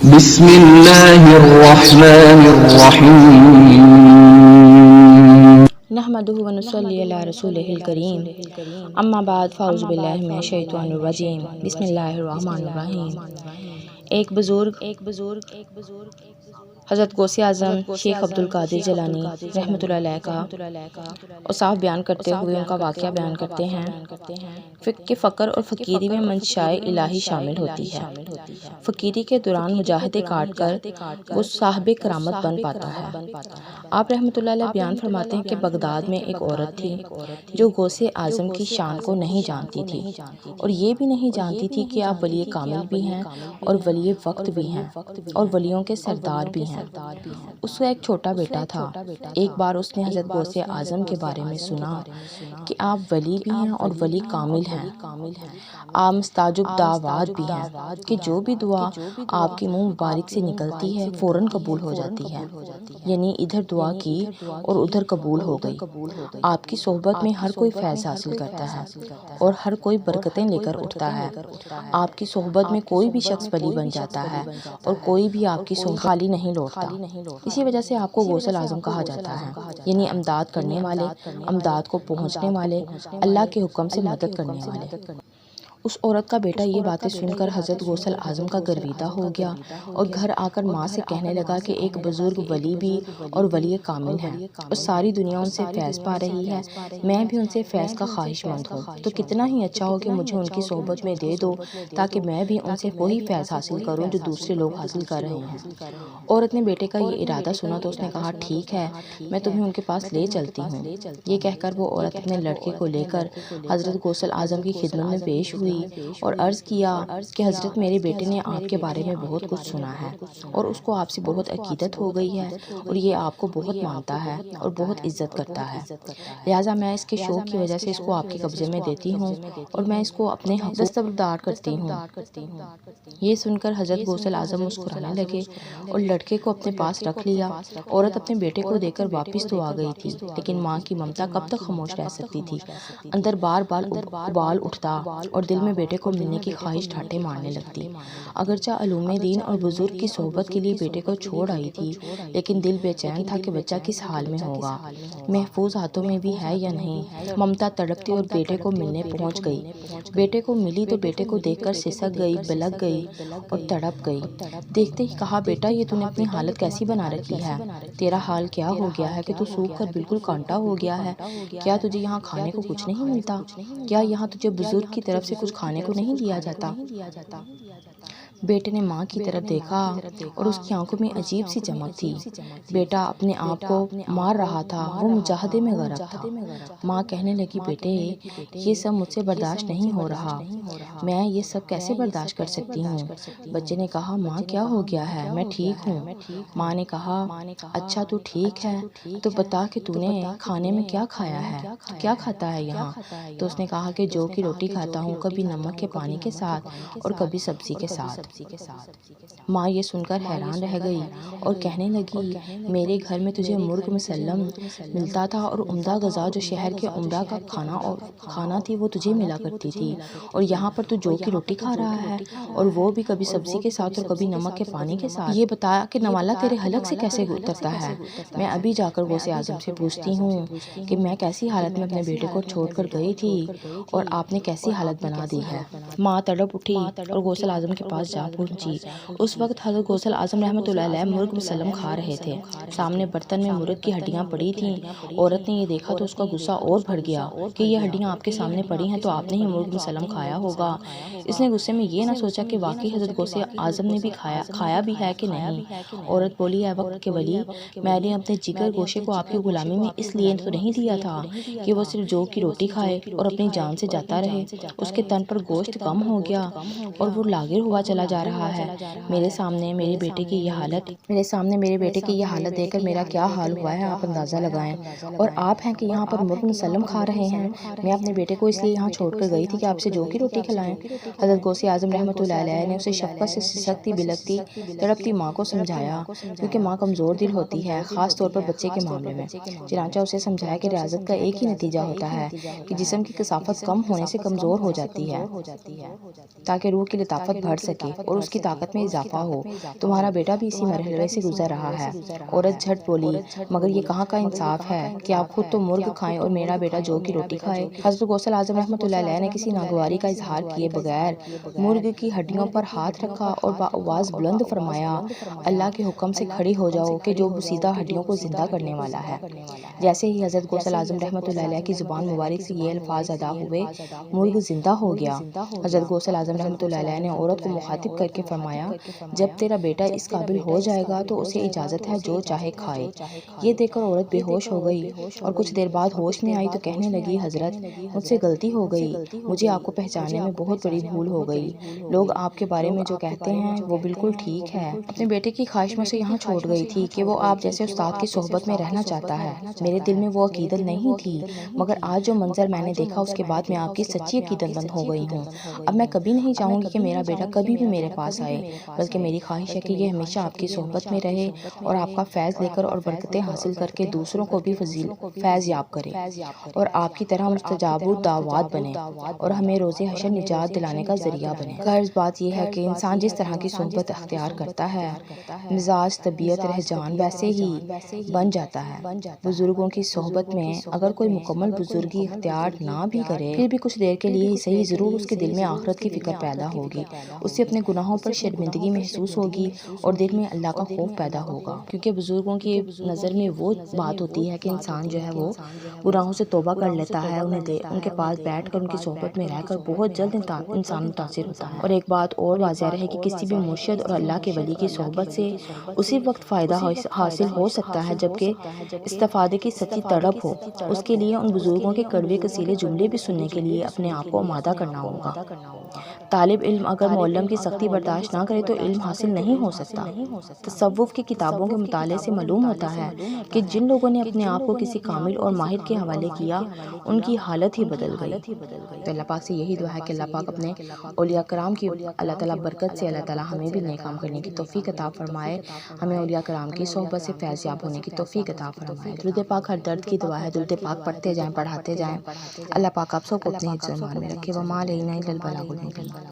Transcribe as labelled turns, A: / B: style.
A: بسم اللہ الرحمن الرحیم
B: نحمده ونصلی علی رسولہ الکریم اما بعد فاعوذ باللہ من الشیطان الرجیم بسم اللہ الرحمن الرحیم۔ ایک بزرگ حضرت غوث اعظم شیخ عبدالقادر جیلانی رحمۃ اللہ علیہ کا اوصاف بیان کرتے ہوئے ان کا واقعہ بیان کرتے ہیں کہ فقر اور فقیری میں منشائے الہی شامل ہوتی ہے۔ فقیری کے دوران مجاہدے کاٹ کر وہ صاحب کرامت بن پاتا ہے۔ آپ رحمۃ اللہ علیہ بیان فرماتے ہیں کہ بغداد میں ایک عورت تھی جو غوث اعظم کی شان کو نہیں جانتی تھی اور یہ بھی نہیں جانتی تھی کہ آپ ولی کامل بھی ہیں اور ولی وقت بھی ہیں اور ولیوں کے سردار بھی ہیں۔ اس کا ایک چھوٹا بیٹا تھا۔ ایک بار اس نے حضرت غوث اعظم کے بارے میں سنا کہ آپ ولی بھی ہیں اور ولی کامل ہیں۔ آپ مستجاب دعوات بھی ہیں کہ جو بھی دعا آپ کے منہ مبارک سے نکلتی ہے فوراً قبول ہو جاتی ہے، یعنی ادھر دعا کی اور ادھر قبول ہو گئی۔ آپ کی صحبت میں ہر کوئی فیض حاصل کرتا ہے اور ہر کوئی برکتیں لے کر اٹھتا ہے۔ آپ کی صحبت میں کوئی بھی شخص ولی بن جاتا ہے اور کوئی بھی آپ کی صحبت خالی نہیں لوٹتا۔ اسی وجہ سے آپ کو غوث اعظم کہا جاتا ہے، یعنی امداد کرنے والے، امداد کو پہنچنے والے، اللہ کے حکم سے مدد کرنے والے۔ اس عورت کا بیٹا یہ باتیں سن کر حضرت غوث اعظم کا گرویدہ ہو گیا اور گھر آ کر ماں سے کہنے لگا کہ ایک بزرگ ولی بھی اور ولی کامل ہے اور ساری دنیا ان سے فیض پا رہی ہے، میں بھی ان سے فیض کا خواہش مند ہوں، تو کتنا ہی اچھا ہو کہ مجھے ان کی صحبت میں دے دو تاکہ میں بھی ان سے وہی فیض حاصل کروں جو دوسرے لوگ حاصل کر رہے ہیں۔ عورت نے بیٹے کا یہ ارادہ سنا تو اس نے کہا ٹھیک ہے، میں تمہیں ان کے پاس لے چلتی ہوں۔ یہ کہہ کر وہ عورت اپنے لڑکے کو لے کر حضرت غوث اعظم کی خدمت میں پیش ہوئی اور عرض کیا کہ حضرت میرے بیٹے نے آپ کے بارے میں بہت کچھ سنا ہے اور اس کو آپ سے بہت عقیدت ہو گئی ہے اور یہ آپ کو بہت مانتا ہے اور بہت عزت کرتا ہے، لہٰذا میں اس کے شوق کی وجہ سے اس کو آپ کے قبضے میں دیتی ہوں اور میں اس کو اپنے حق دستبردار کرتی ہوں۔ یہ سن کر حضرت غوث اعظم مسکرانے لگے اور لڑکے کو اپنے پاس رکھ لیا۔ عورت اپنے بیٹے کو دے کر واپس تو آ گئی تھی لیکن ماں کی ممتا کب تک خاموش رہ سکتی تھی؟ اندر بار بار ابال اٹھتا اور دل میں بیٹے کو ملنے کی خواہش ٹھاٹھے مارنے لگتی۔ اگرچہ علوم دین اور بزرگ کی صحبت کے لیے بیٹے کو چھوڑ آئی تھی لیکن دل بے چین تھا کہ بچہ کس حال میں ہوگا، محفوظ ہاتھوں میں بھی ہے یا نہیں۔ ممتا تڑپتی اور بیٹے کو ملنے پہنچ گئی۔ بیٹے کو ملی تو بیٹے کو دیکھ کر سسک گئی، بلک گئی اور تڑپ گئی۔ دیکھتے ہی کہا بیٹا یہ تو نے اپنی حالت کیسی بنا رکھی ہے، تیرا حال کیا ہو گیا ہے کہ تو سوکھ کر بالکل کانٹا ہو گیا ہے؟ کیا تجھے یہاں کھانے کو کچھ نہیں ملتا؟ کیا یہاں تجھے بزرگ کی طرف سے کچھ کھانے کو نہیں دیا جاتا؟ بیٹے نے ماں کی طرف دیکھا اور اس کی آنکھوں میں عجیب سی چمک تھی۔ بیٹا اپنے آپ کو مار رہا تھا، وہ مجاہدے میں غرق تھا۔ ماں کہنے لگی بیٹے یہ سب مجھ سے برداشت نہیں ہو رہا، میں یہ سب کیسے برداشت کر سکتی ہوں؟ بچے نے کہا ماں کیا ہو گیا ہے، میں ٹھیک ہوں۔ ماں نے کہا اچھا تو ٹھیک ہے تو بتا کہ تو نے کھانے میں کیا کھایا ہے، کیا کھاتا ہے یہاں؟ تو اس نے کہا کہ جو کی روٹی کھاتا ہوں، کبھی نمک کے پانی کے ساتھ اور کبھی سبزی کے ساتھ۔ ماں یہ سن کر حیران رہ گئی اور کہنے لگی میرے گھر میں تجھے مرغ مسلم ملتا تھا اور عمدہ غذا جو شہر کے عمرہ کا کھانا تھی وہ تجھے ملا کرتی تھی، اور یہاں پر تو جو کی روٹی کھا رہا ہے اور وہ بھی کبھی سبزی کے ساتھ اور کبھی نمک کے پانی کے ساتھ۔ یہ بتا کہ نوالا تیرے حلق سے کیسے اترتا ہے؟ میں ابھی جا کر غوث اعظم سے پوچھتی ہوں کہ میں کیسی حالت میں اپنے بیٹے کو چھوڑ کر گئی تھی اور آپ نے کیسی حالت بنا دی ہے۔ ماں تڑپ اٹھی اور غوث اعظم کے پاس جا پہنچی۔ اس وقت حضرت غوث اعظم رحمۃ اللہ علیہ مرغ مسلم کھا رہے تھے، سامنے برتن میں مرغ کی ہڈیاں پڑی تھیں۔ عورت نے یہ دیکھا تو اس کا غصہ اور بڑھ گیا کہ یہ ہڈیاں آپ کے سامنے پڑی ہیں تو آپ نے ہی مرغ مسلم کھایا ہوگا۔ اس نے غصے میں یہ نہ سوچا کہ واقعی حضرت غوث اعظم نے بھی کھایا بھی ہے کہ نہیں۔ عورت بولی اے وقت کے ولی، میں نے اپنے جگر گوشے کو آپ کی غلامی میں اس لیے تو نہیں دیا تھا کہ وہ صرف جو کی روٹی کھائے اور اپنی جان سے جاتا رہے، اس کے تن پر گوشت کم ہو گیا اور وہ لاغر ہوا چلا جا رہا ہے۔ میرے سامنے میرے بیٹے کی یہ حالت دیکھ کر میرا کیا حال ہوا ہے آپ اندازہ لگائیں، اور آپ ہیں کہ یہاں پر مرغ مسلم کھا رہے ہیں۔ میں اپنے بیٹے کو اس لیے یہاں چھوڑ کر گئی تھی کہ آپ سے جو کی روٹی کھلائیں۔ حضرت غوث اعظم رحمۃ اللہ علیہ نے اسے شفقت سے سسکتی بلکتی تڑپتی ماں کو سمجھایا، کیونکہ ماں کمزور دل ہوتی ہے خاص طور پر بچے کے معاملے میں۔ چنانچہ اسے سمجھایا کہ ریاضت کا ایک ہی نتیجہ ہوتا ہے کہ جسم کی کثافت کم ہونے سے کمزور ہو جاتی ہے تاکہ روح کی لطافت بڑھ سکے۔ اور اس کی طاقت میں اضافہ ہو۔ تمہارا بیٹا بھی اسی مرحلے سے گزر رہا ہے۔ عورت جھٹ بولی، مگر یہ کہاں کا انصاف ہے کہ آپ خود تو مرغ کھائیں اور میرا بیٹا جو کی روٹی کھائے۔ حضرت غوث اعظم رحمۃ اللہ علیہ نے کسی ناگواری کا اظہار کیے بغیر مرغ کی ہڈیوں پر ہاتھ رکھا اور بآواز بلند فرمایا، اللہ کے حکم سے کھڑی ہو جاؤ کہ جو بوسیدہ ہڈیوں کو زندہ کرنے والا ہے۔ جیسے ہی حضرت غوث اعظم رحمۃ اللہ علیہ کی زبان مبارک سے یہ الفاظ ادا ہوئے، مرغ زندہ ہو گیا۔ حضرت غوث اعظم رحمۃ اللہ علیہ نے عورت کو مخاطب کر کے فرمایا، جب تیرا بیٹا اس قابل ہو جائے گا تو اسے اجازت ہے جو چاہے کھائے۔ یہ دیکھ کر عورت بے ہوش ہو گئی اور کچھ دیر بعد ہوش میں آئی تو کہنے لگی، حضرت مجھ سے غلطی ہو گئی، مجھے آپ کو پہچاننے میں بہت بڑی بھول ہو گئی۔ لوگ آپ کے بارے میں جو کہتے ہیں وہ بالکل ٹھیک ہے۔ اپنے بیٹے کی خواہش میں سے یہاں چھوڑ گئی تھی کہ وہ آپ جیسے استاد کی صحبت میں رہنا چاہتا ہے۔ میرے دل میں وہ عقیدت نہیں تھی، مگر آج جو منظر میں نے دیکھا اس کے بعد میں آپ کی سچی عقیدت مند ہو گئی ہوں۔ اب میں کبھی نہیں چاہوں گی کہ میرا بیٹا کبھی بھی میرے پاس آئے، بلکہ میری خواہش ہے کہ یہ ہمیشہ آپ کی صحبت میں رہے اور آپ کا فیض لے کر اور برکتیں حاصل کر کے دوسروں کو بھی فیض یاب کرے اور آپ کی طرح مستجاب الدعوات بنے اور ہمیں روز حشر نجات دلانے کا ذریعہ بنے۔ غرض بات یہ ہے کہ انسان جس طرح کی صحبت اختیار کرتا ہے، مزاج، طبیعت، رجحان ویسے ہی بن جاتا ہے۔ بزرگوں کی صحبت میں اگر کوئی مکمل بزرگی اختیار نہ بھی کرے، پھر بھی کچھ دیر کے لیے ہی صحیح ضرور اس کے دل میں آخرت کی فکر پیدا ہوگی، اسے اپنے گناہوں پر شرمندگی محسوس ہوگی اور دل میں اللہ کا خوف پیدا ہوگا، کیونکہ بزرگوں کی نظر میں وہ بات ہوتی ہے کہ انسان جو ہے وہ گناہوں سے توبہ کر لیتا ہے، ان کے پاس بیٹھ کر ان کی صحبت میں رہ کر بہت جلد انسان متاثر ہوتا ہے۔ اور ایک بات اور واضح رہے کہ کسی بھی مرشد اور اللہ کے ولی کی صحبت سے اسی وقت فائدہ حاصل ہو سکتا ہے جبکہ استفادے کی سچی تڑپ ہو۔ اس کے لیے ان بزرگوں کے کڑوے کسیلے جملے بھی سننے کے لیے اپنے آپ کو آمادہ کرنا ہوگا۔ طالب علم اگر معلم کی سختی برداشت نہ کرے تو علم حاصل نہیں ہو سکتا۔ تصوف کی کتابوں کے مطالعے سے معلوم ہوتا ہے کہ جن لوگوں نے اپنے آپ کو کسی کامل اور ماہر کے حوالے کیا، ان کی حالت ہی بدل گئی۔ تو اللہ پاک سے یہی دعا ہے کہ اللہ پاک اپنے اولیاء کرام کی اللہ تعالیٰ برکت سے اللہ تعالیٰ ہمیں بھی نیک کام کرنے کی توفیق عطا فرمائے، ہمیں اولیاء کرام کی صحبت سے فیض یاب ہونے کی توفیق عطا فرمائے۔ درود پاک ہر درد کی دوا ہے، درود پاک پڑھتے جائیں، پڑھاتے جائیں۔ اللہ پاک آپ سب کو اپنے حفظ و ایمان میں رکھے۔ وما علینا الا البلاغ المبین۔